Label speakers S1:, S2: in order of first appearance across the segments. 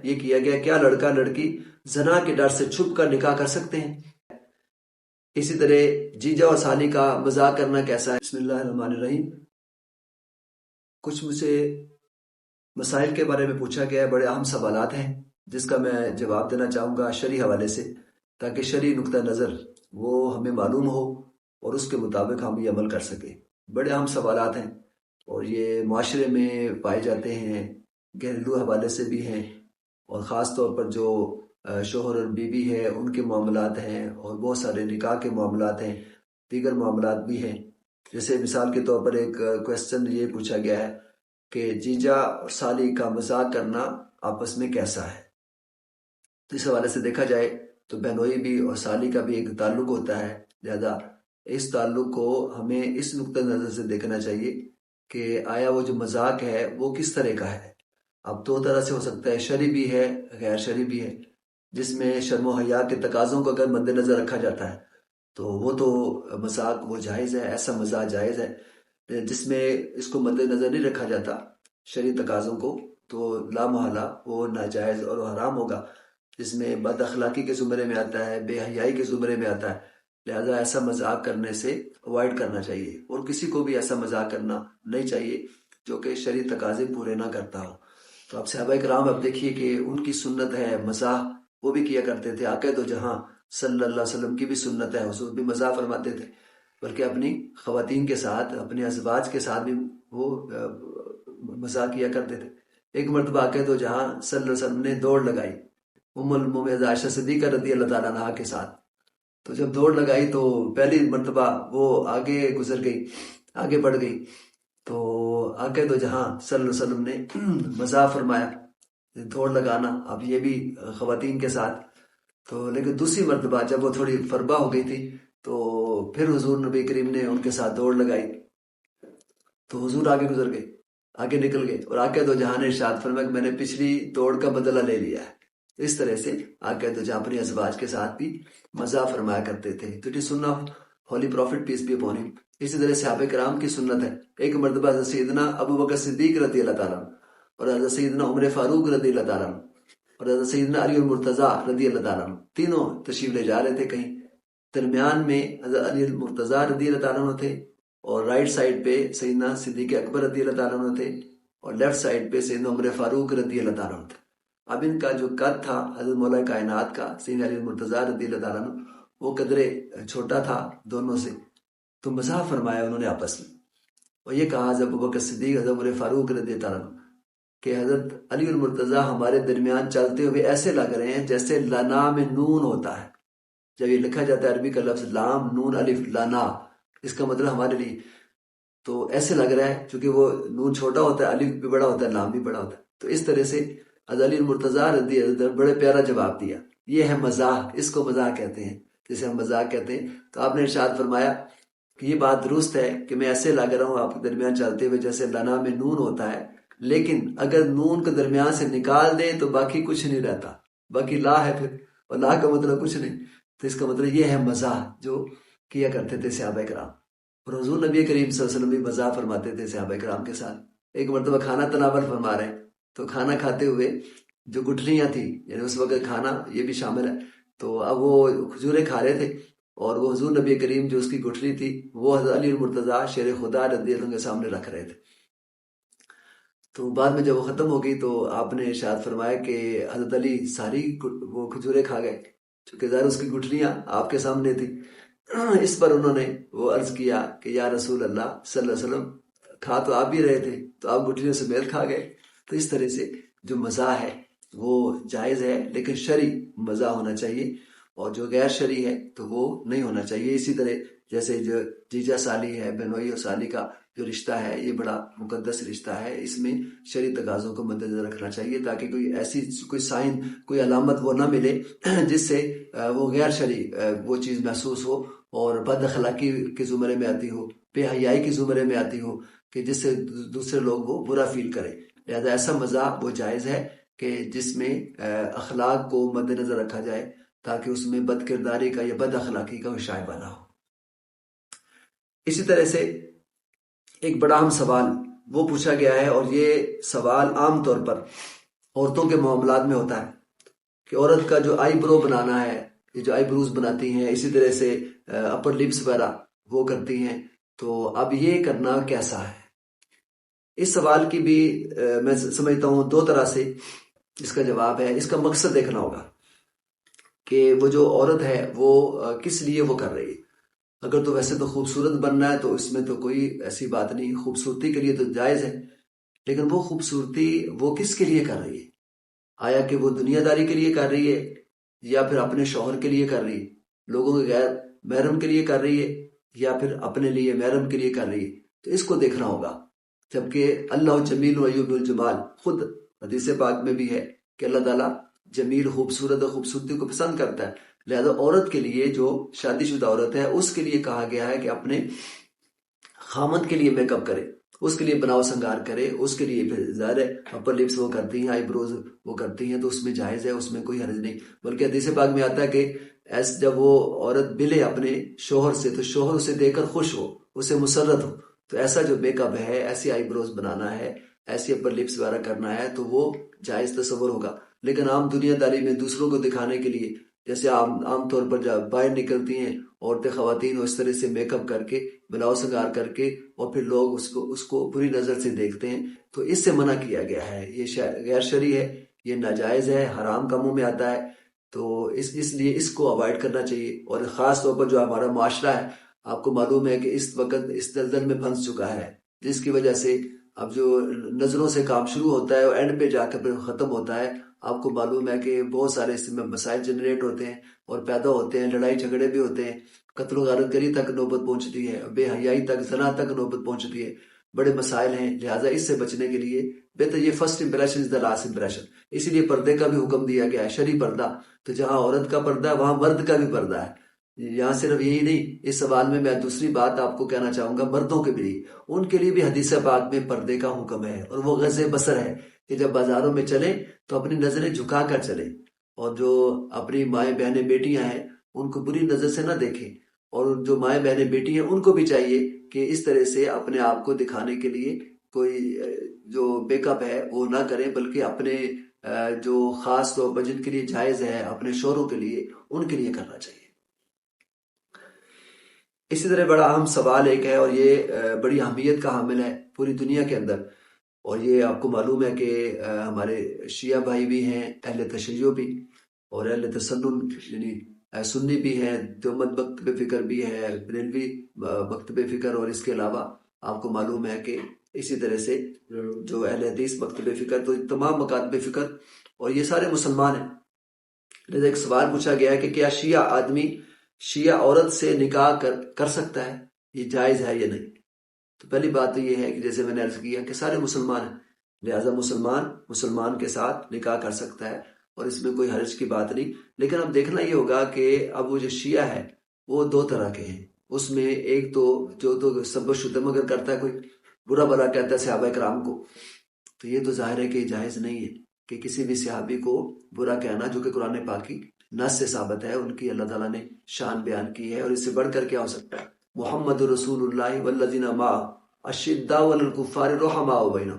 S1: یہ کیا گیا کیا لڑکا لڑکی زنا کے ڈر سے چھپ کر نکاح کر سکتے ہیں؟ اسی طرح جیجا اور سالی کا مذاق کرنا کیسا ہے؟ بسم اللہ الرحمن الرحیم۔ کچھ مجھ سے مسائل کے بارے میں پوچھا گیا ہے، بڑے اہم سوالات ہیں جس کا میں جواب دینا چاہوں گا شرعی حوالے سے، تاکہ شرعی نقطہ نظر وہ ہمیں معلوم ہو اور اس کے مطابق ہم یہ عمل کر سکیں۔ بڑے اہم سوالات ہیں اور یہ معاشرے میں پائے جاتے ہیں، گھریلو حوالے سے بھی ہیں، اور خاص طور پر جو شوہر اور بیوی ہے ان کے معاملات ہیں، اور بہت سارے نکاح کے معاملات ہیں، دیگر معاملات بھی ہیں۔ جیسے مثال کے طور پر ایک کویسچن یہ پوچھا گیا ہے کہ جیجا اور سالی کا مذاق کرنا آپس میں کیسا ہے؟ تو اس حوالے سے دیکھا جائے تو بہنوئی بھی اور سالی کا بھی ایک تعلق ہوتا ہے، لہذا اس تعلق کو ہمیں اس نقطہ نظر سے دیکھنا چاہیے کہ آیا وہ جو مذاق ہے وہ کس طرح کا ہے۔ اب دو طرح سے ہو سکتا ہے، شرعی بھی ہے غیر شرعی بھی ہے، جس میں شرم و حیا کے تقاضوں کو اگر مد نظر رکھا جاتا ہے تو وہ تو مذاق وہ جائز ہے، ایسا مذاق جائز ہے۔ جس میں اس کو مد نظر نہیں رکھا جاتا شرعی تقاضوں کو تو لا محالہ وہ ناجائز اور حرام ہوگا، جس میں بد اخلاقی کے زمرے میں آتا ہے، بے حیائی کے زمرے میں آتا ہے۔ لہذا ایسا مذاق کرنے سے اوائڈ کرنا چاہیے، اور کسی کو بھی ایسا مذاق کرنا نہیں چاہیے جو کہ شرعی تقاضے پورے نہ کرتا ہو۔ تو اب صحابہ کرام اب دیکھیے کہ ان کی سنت ہے مزاح، وہ بھی کیا کرتے تھے۔ آقا دو جہاں صلی اللہ علیہ وسلم کی بھی سنت ہے، حضور بھی مزاح فرماتے تھے، بلکہ اپنی خواتین کے ساتھ، اپنے ازواج کے ساتھ بھی وہ مزاح کیا کرتے تھے۔ ایک مرتبہ آقا دو جہاں صلی اللہ علیہ وسلم نے دوڑ لگائی ام المومنین عائشہ صدیقہ رضی اللہ تعالیٰ عنہا کے ساتھ۔ تو جب دوڑ لگائی تو پہلی مرتبہ وہ آگے گزر گئی، آگے بڑھ گئی، تو آقا دو جہاں صلی اللہ علیہ وسلم نے مزاح فرمایا دوڑ لگانا، اب یہ بھی خواتین کے ساتھ۔ تو لیکن دوسری مرتبہ جب وہ تھوڑی فربا ہو گئی تھی تو پھر حضور نبی کریم نے ان کے ساتھ دوڑ لگائی، تو حضور آگے گزر گئے، آگے نکل گئے، اور آقا دو جہاں نے ارشاد فرمایا کہ میں نے پچھلی دوڑ کا بدلہ لے لیا ہے۔ اس طرح سے آقا دو جہاں اپنی ازواج کے ساتھ بھی مزاح فرمایا کرتے تھے۔ تو یہ سننا ہولی پروفٹ پیس بھی اپون ہم۔ اسی طرح صحابہ کرام کی سنت ہے۔ ایک مرتبہ حضرت سیدنا ابو بکر صدیق رضی اللہ تعالیٰ عنہ، اور حضرت سیدنا عمر فاروق رضی اللہ تعالیٰ عنہ، اور حضرت سیدنا علی المرتضیٰ رضی اللہ تعالیٰ عنہ، تینوں تشریف لے جا رہے تھے کہیں۔ درمیان میں حضرت علی المرتضیٰ رضی اللہ تعالیٰ عنہ تھے، اور رائٹ سائڈ پہ سیدنا صدیق اکبر رضی اللہ تعالیٰ عنہ تھے، اور لیفٹ سائڈ پہ سیدنا عمر فاروق رضی اللہ تعالیٰ عنہ تھے۔ اب ان کا جو قد تھا حضرت مولا کائنات کا سیدنا علی المرتضیٰ رضی اللہ تعالیٰ عنہ، وہ قدرے چھوٹا تھا دونوں سے، تو مزاح فرمایا انہوں نے آپس میں، اور یہ کہا حضرت ابوبکر صدیق، حضرت عمر فاروق رضی اللہ تعالیٰ عنہ، کہ حضرت علی المرتضیٰ ہمارے درمیان چلتے ہوئے ایسے لگ رہے ہیں جیسے لنا میں نون ہوتا ہے۔ جب یہ لکھا جاتا ہے عربی کا لفظ لام نون الف لنا، اس کا مطلب ہمارے لیے تو ایسے لگ رہا ہے، چونکہ وہ نون چھوٹا ہوتا ہے، الف بھی بڑا ہوتا ہے، لام بھی بڑا ہوتا ہے۔ تو اس طرح سے حضرت علی المرتضیٰ رضی اللہ عنہ بڑے پیارا جواب دیا۔ یہ ہے مزاح، اس کو مزاح کہتے ہیں، جسے ہم مزاح کہتے ہیں۔ تو آپ نے ارشاد فرمایا کہ یہ بات درست ہے کہ میں ایسے لگ رہا ہوں آپ کے درمیان چلتے ہوئے جیسے لنا میں نون ہوتا ہے، لیکن اگر نون کو درمیان سے نکال دیں تو باقی کچھ نہیں رہتا، باقی لا ہے پھر، اور لا کا مطلب کچھ نہیں۔ تو اس کا مطلب یہ ہے مزاح جو کیا کرتے تھے صحابہ کرام، اور حضور نبی کریم صلی اللہ علیہ وسلم بھی مزاح فرماتے تھے صحابہ کرام کے ساتھ۔ ایک مرتبہ کھانا تناول فرما رہے ہیں، تو کھانا کھاتے ہوئے جو گٹھلیاں تھیں، یعنی اس وقت کھانا یہ بھی شامل ہے، تو اب وہ کھجوریں کھا رہے تھے، اور وہ حضور نبی کریم جو اس کی گٹھلی تھی وہ حضرت علی المرتضیٰ شیر خدا رضی اللہ عنہ کے سامنے رکھ رہے تھے۔ تو بعد میں جب وہ ختم ہو گئی تو آپ نے ارشاد فرمایا کہ حضرت علی ساری وہ کھجوریں کھا گئے، چونکہ ظاہر اس کی گٹھلیاں آپ کے سامنے تھی۔ اس پر انہوں نے وہ عرض کیا کہ یا رسول اللہ صلی اللہ علیہ وسلم، کھا تو آپ بھی رہے تھے، تو آپ گٹھلیوں سمیت کھا گئے۔ تو اس طرح سے جو مزاح ہے وہ جائز ہے، لیکن شرعی مزاح ہونا چاہیے، اور جو غیر شرعی ہے تو وہ نہیں ہونا چاہیے۔ اسی طرح جیسے جو جیجا سالی ہے، بہنوئی اور سالی کا جو رشتہ ہے یہ بڑا مقدس رشتہ ہے، اس میں شرعی تقاضوں کو مد نظر رکھنا چاہیے، تاکہ کوئی ایسی کوئی سائن، کوئی علامت وہ نہ ملے جس سے وہ غیر شرعی وہ چیز محسوس ہو، اور بد اخلاقی کے زمرے میں آتی ہو، بے حیائی کے زمرے میں آتی ہو، کہ جس سے دوسرے لوگ وہ برا فیل کرے۔ لہذا ایسا مزاح وہ جائز ہے کہ جس میں اخلاق کو مد نظر رکھا جائے، تاکہ اس میں بد کرداری کا یا بد اخلاقی کا شائبہ نہ ہو۔ اسی طرح سے ایک بڑا اہم سوال وہ پوچھا گیا ہے، اور یہ سوال عام طور پر عورتوں کے معاملات میں ہوتا ہے کہ عورت کا جو آئی برو بنانا ہے، یہ جو آئی بروز بناتی ہیں، اسی طرح سے اپر لپس وغیرہ وہ کرتی ہیں، تو اب یہ کرنا کیسا ہے؟ اس سوال کی بھی میں سمجھتا ہوں دو طرح سے اس کا جواب ہے۔ اس کا مقصد دیکھنا ہوگا کہ وہ جو عورت ہے وہ کس لیے وہ کر رہی ہے۔ اگر تو ویسے تو خوبصورت بننا ہے تو اس میں تو کوئی ایسی بات نہیں، خوبصورتی کے لیے تو جائز ہے، لیکن وہ خوبصورتی وہ کس کے لیے کر رہی ہے؟ آیا کہ وہ دنیا داری کے لیے کر رہی ہے، یا پھر اپنے شوہر کے لیے کر رہی ہے، لوگوں کے غیر محرم کے لیے کر رہی ہے، یا پھر اپنے لیے محرم کے لیے کر رہی ہے؟ تو اس کو دیکھنا ہوگا۔ جبکہ اللہ جمیل و ایوب الجمال، خود حدیث پاک میں بھی ہے کہ اللہ تعالیٰ جمیل خوبصورت اور خوبصورتی کو پسند کرتا ہے، لہذا عورت کے لیے جو شادی شدہ عورت ہے اس کے لیے کہا گیا ہے کہ اپنے خامند کے لیے میک اپ کرے، اس کے لیے بناؤ سنگار کرے، اس کے لیے پھر ظاہر ہے اپر لپس وہ کرتی ہیں، آئی بروز وہ کرتی ہیں، تو اس میں جائز ہے، اس میں کوئی حرج نہیں۔ بلکہ حدیث پاک میں آتا ہے کہ جب وہ عورت ملے اپنے شوہر سے تو شوہر اسے دیکھ کر خوش ہو، اسے مسرت ہو، تو ایسا جو میک اپ ہے، ایسی آئی بروز بنانا ہے، ایسی اپر لپس وغیرہ کرنا ہے، تو وہ جائز تصور ہوگا۔ لیکن عام دنیا داری میں دوسروں کو دکھانے کے لیے، جیسے عام طور پر جب باہر نکلتی ہیں عورتیں خواتین، اس طرح سے میک اپ کر کے بلاؤ سنگار کر کے، اور پھر لوگ اس کو بری نظر سے دیکھتے ہیں، تو اس سے منع کیا گیا ہے۔ یہ غیر شرعی ہے، یہ ناجائز ہے، حرام کاموں میں آتا ہے، تو اس لیے اس کو اوائڈ کرنا چاہیے۔ اور خاص طور پر جو ہمارا معاشرہ ہے، آپ کو معلوم ہے کہ اس وقت اس دلدل میں پھنس چکا ہے، جس کی وجہ سے اب جو نظروں سے کام شروع ہوتا ہے اور اینڈ پہ جا کر پھر ختم ہوتا ہے۔ آپ کو معلوم ہے کہ بہت سارے اس میں مسائل جنریٹ ہوتے ہیں اور پیدا ہوتے ہیں، لڑائی جھگڑے بھی ہوتے ہیں، قتل و غارت گری تک نوبت پہنچتی ہے، بے حیائی تک، زنا تک نوبت پہنچتی ہے، بڑے مسائل ہیں۔ لہٰذا اس سے بچنے کے لیے بہتر یہ first impression is the last impression, اسی لیے پردے کا بھی حکم دیا گیا ہے، شرعی پردہ۔ تو جہاں عورت کا پردہ ہے وہاں مرد کا بھی پردہ ہے۔ یہاں صرف یہی نہیں، اس سوال میں دوسری بات آپ کو کہنا چاہوں گا، مردوں کے بھی، ان کے لیے بھی حدیث پاک میں پردے کا حکم ہے، اور وہ غض بصر ہے کہ جب بازاروں میں چلیں تو اپنی نظریں جھکا کر چلیں، اور جو اپنی مائیں بہنیں بیٹیاں ہیں ان کو بری نظر سے نہ دیکھیں، اور جو مائیں بہنیں بیٹی ہیں ان کو بھی چاہیے کہ اس طرح سے اپنے آپ کو دکھانے کے لیے کوئی جو میک اپ ہے وہ نہ کریں، بلکہ اپنے جو خاص طور پر جن کے لیے جائز ہے، اپنے شوہروں کے لیے، ان کے لیے کرنا چاہیے۔ اسی طرح بڑا اہم سوال ایک ہے، اور یہ بڑی اہمیت کا حامل ہے پوری دنیا کے اندر، اور یہ آپ کو معلوم ہے کہ ہمارے شیعہ بھائی بھی ہیں، اہل تشیع بھی، اور اہل تسنن یعنی سنی بھی ہیں، دیوبند مکتب فکر بھی ہے، بریلوی مکتب فکر، اور اس کے علاوہ آپ کو معلوم ہے کہ اسی طرح سے جو اہل حدیث مکتب فکر، تو تمام مکاتب فکر، اور یہ سارے مسلمان ہیں۔ لذا ایک سوال پوچھا گیا ہے کہ کیا شیعہ آدمی شیعہ عورت سے نکاح کر سکتا ہے، یہ جائز ہے یا نہیں؟ تو پہلی بات تو یہ ہے کہ جیسے میں نے عرض کیا کہ سارے مسلمان ہیں، لہٰذا مسلمان کے ساتھ نکاح کر سکتا ہے، اور اس میں کوئی حرج کی بات نہیں۔ لیکن اب دیکھنا یہ ہوگا کہ اب وہ جو شیعہ ہے وہ دو طرح کے ہیں، اس میں ایک تو جو تو سب و شتم اگر کرتا ہے، کوئی برا بھلا کہتا ہے صحابہ کرام کو، تو یہ تو ظاہر ہے کہ جائز نہیں ہے کہ کسی بھی صحابی کو برا کہنا، جو کہ قرآن پاک کی نص سے ثابت ہے، ان کی اللہ تعالیٰ نے شان بیان کی ہے، اور اس سے بڑھ کر کیا ہو سکتا ہے؟ محمد رسول اللہ والذین معہ اشداء علی الکفار رحماء بینہم،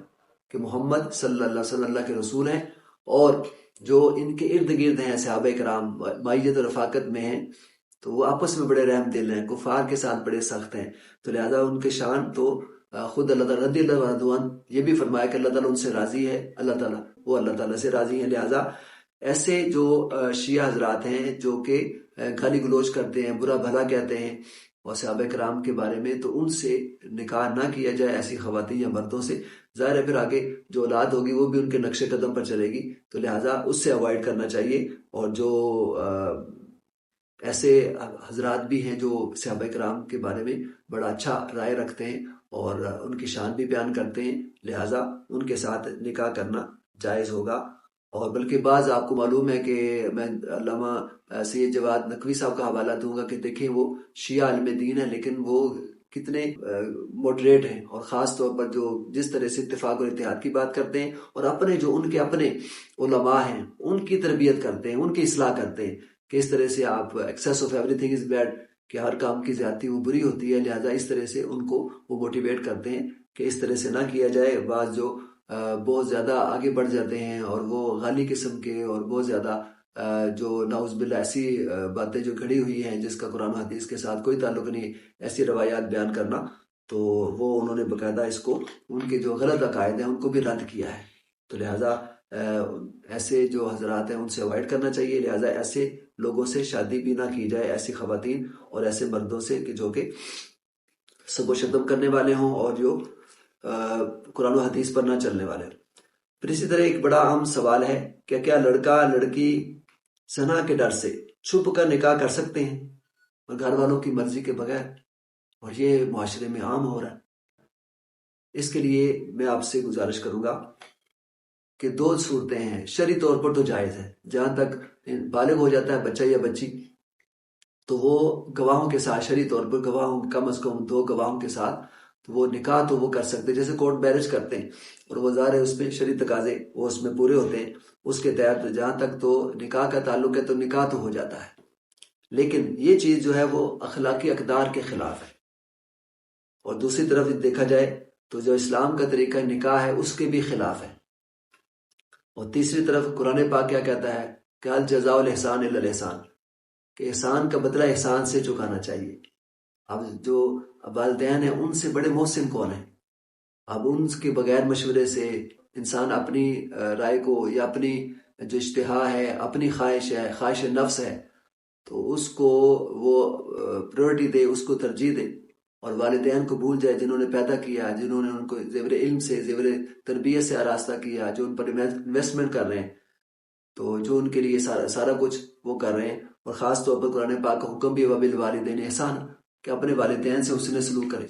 S1: کہ محمد صلی اللہ علیہ وسلم اللہ کے رسول ہیں، اور جو ان کے ارد گرد ہیں صحابہ کرام معیت و رفاقت میں ہیں، تو وہ آپس میں بڑے رحم دل ہیں، کفار کے ساتھ بڑے سخت ہیں، تو لہذا ان کے شان تو خود اللہ تعالیٰ رضی اللہ عنہ یہ بھی فرمایا کہ اللہ تعالیٰ ان سے راضی ہے، اللہ تعالیٰ وہ اللہ تعالیٰ سے راضی ہیں۔ لہذا ایسے جو شیعہ حضرات ہیں جو کہ گالی گلوچ کرتے ہیں، برا بھلا کہتے ہیں اور صحابہ کرام کے بارے میں، تو ان سے نکاح نہ کیا جائے، ایسی خواتین یا مردوں سے۔ ظاہر ہے پھر آگے جو اولاد ہوگی وہ بھی ان کے نقش قدم پر چلے گی، تو لہٰذا اس سے اوائڈ کرنا چاہیے۔ اور جو ایسے حضرات بھی ہیں جو صحابہ کرام کے بارے میں بڑا اچھا رائے رکھتے ہیں اور ان کی شان بھی بیان کرتے ہیں، لہٰذا ان کے ساتھ نکاح کرنا جائز ہوگا۔ اور بلکہ بعض آپ کو معلوم ہے کہ میں علامہ سید جواد نقوی صاحب کا حوالہ دوں گا کہ دیکھیں وہ شیعہ علم دین ہے، لیکن وہ کتنے موڈریٹ ہیں، اور خاص طور پر جو جس طرح سے اتفاق اور اتحاد کی بات کرتے ہیں، اور اپنے جو ان کے اپنے علماء ہیں ان کی تربیت کرتے ہیں، ان کی اصلاح کرتے ہیں کہ اس طرح سے آپ access of every thing is bad, کہ ہر کام کی زیادتی وہ بری ہوتی ہے، لہٰذا اس طرح سے ان کو وہ موٹیویٹ کرتے ہیں کہ اس طرح سے نہ کیا جائے۔ بعض جو بہت زیادہ آگے بڑھ جاتے ہیں اور وہ غالی قسم کے اور بہت زیادہ جو نعوذ باللہ ایسی باتیں جو گھڑی ہوئی ہیں جس کا قرآن و حدیث کے ساتھ کوئی تعلق نہیں، ایسی روایات بیان کرنا، تو وہ انہوں نے باقاعدہ اس کو ان کے جو غلط عقائد ہیں ان کو بھی رد کیا ہے۔ تو لہٰذا ایسے جو حضرات ہیں ان سے اوائڈ کرنا چاہیے، لہٰذا ایسے لوگوں سے شادی بھی نہ کی جائے، ایسی خواتین اور ایسے مردوں سے کہ جو کہ سب و شتم کرنے والے ہوں اور جو قرآن و حدیث پر نہ چلنے والے ہوں۔ پھر اسی طرح ایک بڑا اہم سوال ہے کہ کیا لڑکا لڑکی زنا کے ڈر سے چھپ کر نکاح کر سکتے ہیں اور گھر والوں کی مرضی کے بغیر؟ اور یہ معاشرے میں عام ہو رہا ہے۔ اس کے لیے میں آپ سے گزارش کروں گا کہ دو صورتیں ہیں، شرعی طور پر تو جائز ہے، جہاں تک بالغ ہو جاتا ہے بچہ یا بچی تو وہ گواہوں کے ساتھ، شرعی طور پر گواہوں کم از کم 2 گواہوں کے ساتھ تو وہ نکاح تو وہ کر سکتے، جیسے کورٹ میرج کرتے ہیں اور وہ ظاہر ہے اس میں شرعی تقاضے وہ اس میں پورے ہوتے ہیں، اس کے تحت جہاں تک تو نکاح کا تعلق ہے تو نکاح تو ہو جاتا ہے، لیکن یہ چیز جو ہے وہ اخلاقی اقدار کے خلاف ہے۔ اور دوسری طرف دیکھا جائے تو جو اسلام کا طریقہ نکاح ہے اس کے بھی خلاف ہے۔ اور تیسری طرف قرآن پاک کیا کہتا ہے کہ الجزاء الاحسان الا الاحسان، کہ احسان کا بدلہ احسان سے چکانا چاہیے۔ اب جو والدین ہیں ان سے بڑے محسن کون ہیں؟ اب ان کے بغیر مشورے سے انسان اپنی رائے کو یا اپنی جو اشتہا ہے، اپنی خواہش ہے، خواہش نفس ہے، تو اس کو وہ پریورٹی دے، اس کو ترجیح دے، اور والدین کو بھول جائے جنہوں نے پیدا کیا، جنہوں نے ان کو زیور علم سے، زیور تربیت سے آراستہ کیا، جو ان پر انویسٹمنٹ کر رہے ہیں، تو جو ان کے لیے سارا کچھ وہ کر رہے ہیں۔ اور خاص طور پر قرآن پاک کا حکم بھی وبالوالدین احسان، کہ اپنے والدین سے حسن سلوک کرے۔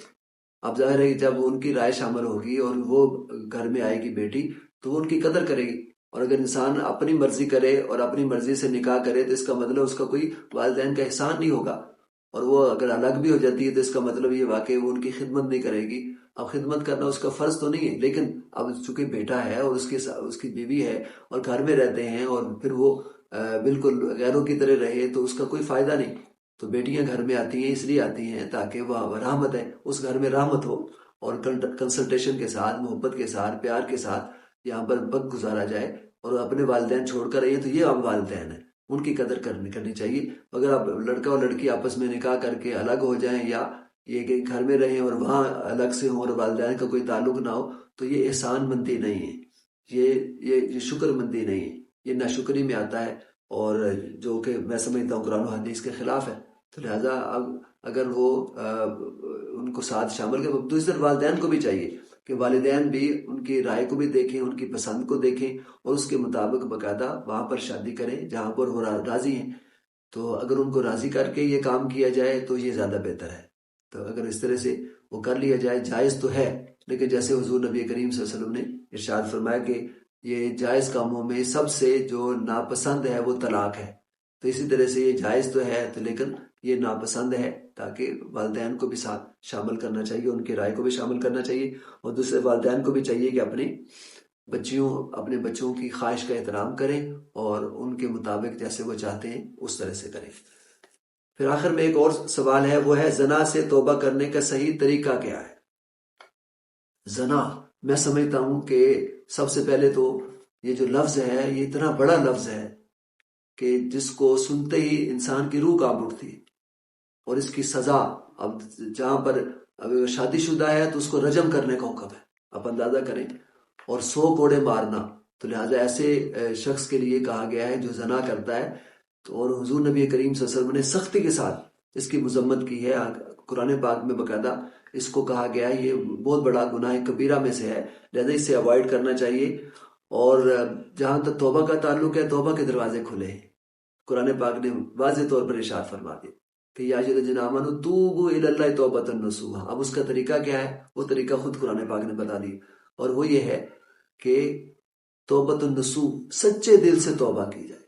S1: اب ظاہر ہے کہ جب ان کی رائے شامل ہوگی اور وہ گھر میں آئے گی بیٹی تو وہ ان کی قدر کرے گی، اور اگر انسان اپنی مرضی کرے اور اپنی مرضی سے نکاح کرے تو اس کا مطلب اس کا کوئی والدین کا احسان نہیں ہوگا، اور وہ اگر الگ بھی ہو جاتی ہے تو اس کا مطلب یہ واقعی وہ ان کی خدمت نہیں کرے گی۔ اب خدمت کرنا اس کا فرض تو نہیں ہے، لیکن اب چونکہ بیٹا ہے اور اس کی بیوی ہے اور گھر میں رہتے ہیں اور پھر وہ بالکل غیروں کی طرح رہے تو اس کا کوئی فائدہ نہیں۔ تو بیٹیاں گھر میں آتی ہیں اس لیے آتی ہیں تاکہ وہ رحمت ہے، اس گھر میں رحمت ہو، اور کنسلٹیشن کے ساتھ، محبت کے ساتھ، پیار کے ساتھ یہاں پر وقت گزارا جائے، اور اپنے والدین چھوڑ کر رہے ہیں تو یہ اب والدین ہیں، ان کی قدر کرنی چاہیے۔ اگر آپ لڑکا اور لڑکی آپس میں نکاح کر کے الگ ہو جائیں، یا یہ کہ گھر میں رہیں اور وہاں الگ سے ہوں اور والدین کا کوئی تعلق نہ ہو، تو یہ احسان مندی نہیں ہے، یہ شکر مندی نہیں ہے، یہ ناشکری میں آتا ہے، اور جو کہ میں سمجھتا ہوں قرآن و حدیث کے خلاف ہے۔ تو لہٰذا اب اگر وہ ان کو ساتھ شامل کریں، دوسری طرف والدین کو بھی چاہیے کہ والدین بھی ان کی رائے کو بھی دیکھیں، ان کی پسند کو دیکھیں، اور اس کے مطابق باقاعدہ وہاں پر شادی کریں جہاں پر وہ راضی ہیں۔ تو اگر ان کو راضی کر کے یہ کام کیا جائے تو یہ زیادہ بہتر ہے۔ تو اگر اس طرح سے وہ کر لیا جائے، جائز تو ہے، لیکن جیسے حضور نبی کریم صلی اللہ علیہ وسلم نے ارشاد فرمایا کہ یہ جائز کاموں میں سب سے جو ناپسند ہے وہ طلاق ہے، تو اسی طرح سے یہ جائز تو ہے تو لیکن یہ ناپسند ہے، تاکہ والدین کو بھی ساتھ شامل کرنا چاہیے، ان کی رائے کو بھی شامل کرنا چاہیے، اور دوسرے والدین کو بھی چاہیے کہ اپنے بچوں کی خواہش کا احترام کریں اور ان کے مطابق جیسے وہ چاہتے ہیں اس طرح سے کریں۔ پھر آخر میں ایک اور سوال ہے، وہ ہے زنا سے توبہ کرنے کا صحیح طریقہ کیا ہے؟ زنا میں سمجھتا ہوں کہ سب سے پہلے تو یہ جو لفظ ہے یہ اتنا بڑا لفظ ہے کہ جس کو سنتے ہی انسان کی روح کانپ اٹھتی ہے، اور اس کی سزا اب جہاں پر اب شادی شدہ ہے تو اس کو رجم کرنے کا حکم ہے، آپ اندازہ کریں، اور 100 کوڑے مارنا، تو لہٰذا ایسے شخص کے لیے کہا گیا ہے جو زنا کرتا ہے۔ تو اور حضور نبی کریم صلی اللہ علیہ وسلم نے سختی کے ساتھ اس کی مذمت کی ہے، قرآن پاک میں باقاعدہ اس کو کہا گیا ہے یہ بہت بڑا گناہ کبیرہ میں سے ہے، لہذا اس سے اوائڈ کرنا چاہیے۔ اور جہاں تک توبہ کا تعلق ہے، توبہ کے دروازے کھلے ہیں، قرآن پاک نے واضح طور پر ارشاد فرما دیا کہ یا ایھا الذین آمنوا توبوا الی اللہ توبۃ نصوحا۔ اب اس کا طریقہ کیا ہے؟ وہ طریقہ خود قرآن پاک نے بتا دی، اور وہ یہ ہے کہ توبۃ النصوح، سچے دل سے توبہ کی جائے،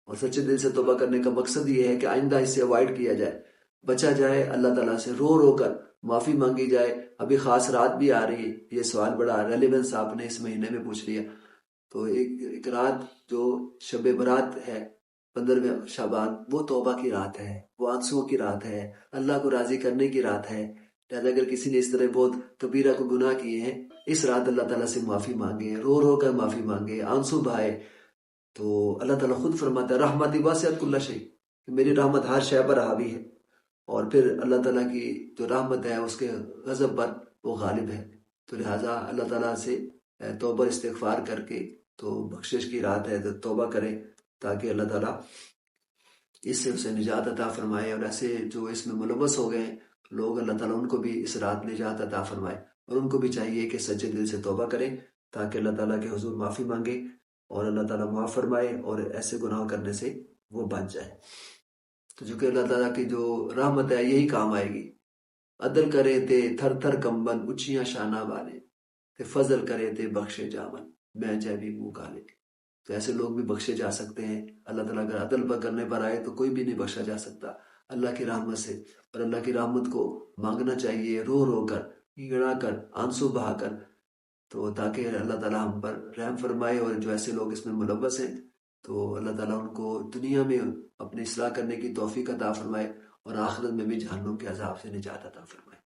S1: اور سچے دل سے توبہ کرنے کا مقصد یہ ہے کہ آئندہ اس سے اوائڈ کیا جائے، بچا جائے، اللہ تعالیٰ سے رو رو کر معافی مانگی جائے۔ ابھی خاص رات بھی آ رہی ہے، یہ سوال بڑا ریلیونس آپ نے اس مہینے میں پوچھ لیا، تو ایک رات جو شب برات ہے 15 شعبان، وہ توبہ کی رات ہے، وہ آنسوؤں کی رات ہے، اللہ کو راضی کرنے کی رات ہے۔ لہذا اگر کسی نے اس طرح بہت کبیرہ کو گناہ کیے ہیں، اس رات اللہ تعالیٰ سے معافی مانگے، رو رو کر معافی مانگے، آنسو بہائے، تو اللہ تعالیٰ خود فرماتا ہے رحمتی واسعت کل شیء، کہ میری رحمت ہر شے پر حاوی ہے، اور پھر اللہ تعالیٰ کی جو رحمت ہے اس کے غضب پر وہ غالب ہے۔ تو لہٰذا اللہ تعالیٰ سے توبہ استغفار کر کے تو بخشش کی رات ہے، تو توبہ کریں تاکہ اللہ تعالیٰ اس سے اسے نجات عطا فرمائے، اور ایسے جو اس میں ملوث ہو گئے لوگ اللہ تعالیٰ ان کو بھی اس رات نجات عطا فرمائے، اور ان کو بھی چاہیے کہ سچے دل سے توبہ کریں تاکہ اللہ تعالیٰ کے حضور معافی مانگے اور اللہ تعالیٰ معاف فرمائے اور ایسے گناہ کرنے سے وہ بچ جائے۔ تو جو کہ اللہ تعالیٰ کی جو رحمت ہے یہی کام آئے گی۔ عدل کرے تے تھر تھر کمبن اچھیاں شانہ والے، تے فضل کرے تے بخشے جامن میں جے بھی منہ کالے۔ تو ایسے لوگ بھی بخشے جا سکتے ہیں۔ اللہ تعالیٰ اگر عدل پر کرنے پر آئے تو کوئی بھی نہیں بخشا جا سکتا اللہ کی رحمت سے، اور اللہ کی رحمت کو مانگنا چاہیے رو رو کر، گڑا کر، آنسو بہا کر، تو تاکہ اللہ تعالیٰ ہم پر رحم فرمائے، اور جو ایسے لوگ اس میں ملوث ہیں تو اللہ تعالیٰ ان کو دنیا میں اپنی اصلاح کرنے کی توفیق عطا فرمائے اور آخرت میں بھی جہنم کے عذاب سے نجات عطا فرمائے۔